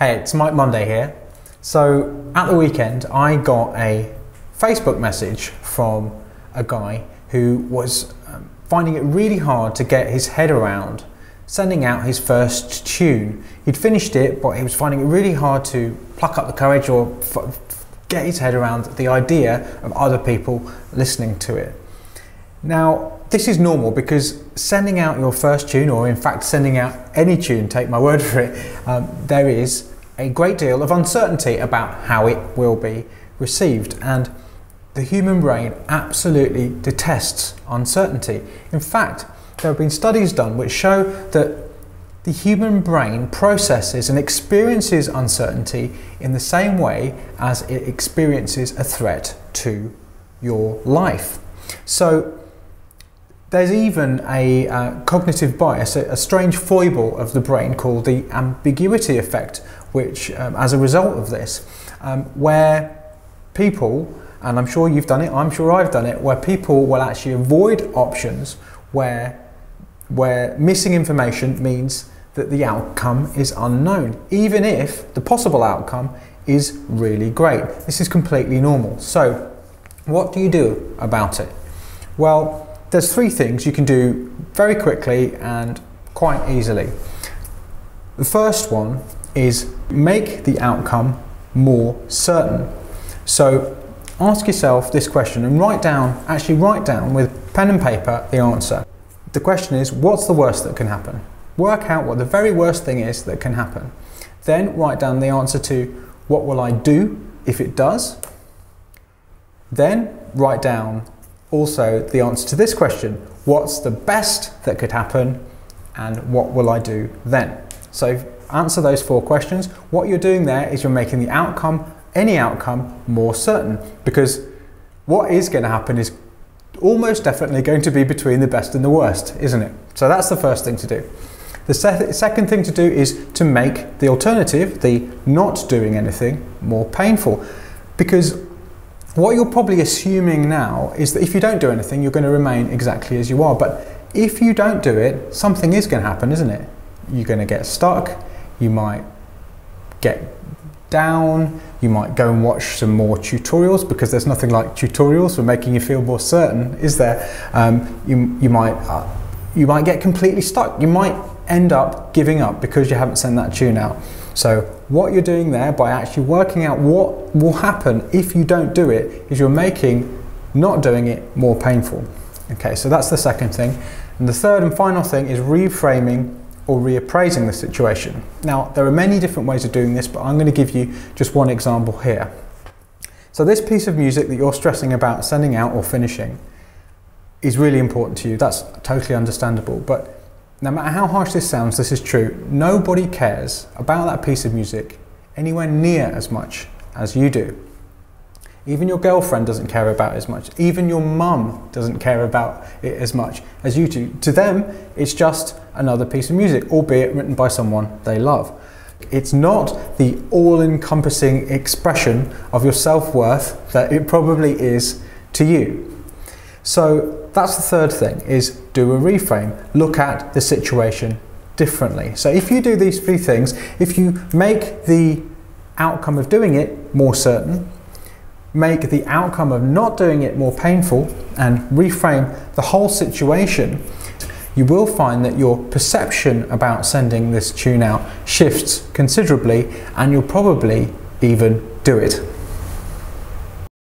Hey, it's Mike Monday here. So at the weekend I got a Facebook message from a guy who was finding it really hard to get his head around sending out his first tune. He'd finished it, but he was finding it really hard to pluck up the courage or get his head around the idea of other people listening to it. Now, this is normal because sending out your first tune, or in fact sending out any tune, take my word for it, there is a great deal of uncertainty about how it will be received, and the human brain absolutely detests uncertainty. In fact, there have been studies done which show that the human brain processes and experiences uncertainty in the same way as it experiences a threat to your life. So there's even a cognitive bias, a strange foible of the brain called the Ambiguity Effect, which as a result of this, where people, and I'm sure you've done it, I'm sure I've done it, where people will actually avoid options where missing information means that the outcome is unknown, even if the possible outcome is really great. This is completely normal. So what do you do about it? Well, there's three things you can do very quickly and quite easily. The first one is make the outcome more certain. So ask yourself this question and write down with pen and paper the answer. The question is, what's the worst that can happen? Work out what the very worst thing is that can happen. Then write down the answer to what will I do if it does. Then write down also the answer to this question, what's the best that could happen and what will I do then? So answer those four questions. What you're doing there is you're making the outcome, any outcome, more certain, because what is going to happen is almost definitely going to be between the best and the worst, isn't it? So that's the first thing to do. The second thing to do is to make the alternative, the not doing anything, more painful, because what you're probably assuming now is that if you don't do anything, you're going to remain exactly as you are. But if you don't do it, something is going to happen, isn't it? You're going to get stuck, you might get down, you might go and watch some more tutorials, because there's nothing like tutorials for making you feel more certain, is there? You might get completely stuck. You might end up giving up because you haven't sent that tune out. So what you're doing there by actually working out what will happen if you don't do it is you're making not doing it more painful. Okay, so that's the second thing. And the third and final thing is reframing or reappraising the situation. Now, there are many different ways of doing this, but I'm going to give you just one example here. So this piece of music that you're stressing about sending out or finishing is really important to you. That's totally understandable, but no matter how harsh this sounds, this is true. Nobody cares about that piece of music anywhere near as much as you do. Even your girlfriend doesn't care about it as much. Even your mum doesn't care about it as much as you do. To them, it's just another piece of music, albeit written by someone they love. It's not the all-encompassing expression of your self-worth that it probably is to you. So that's the third thing, is do a reframe. Look at the situation differently. So if you do these three things, if you make the outcome of doing it more certain, make the outcome of not doing it more painful, and reframe the whole situation, you will find that your perception about sending this tune out shifts considerably, and you'll probably even do it.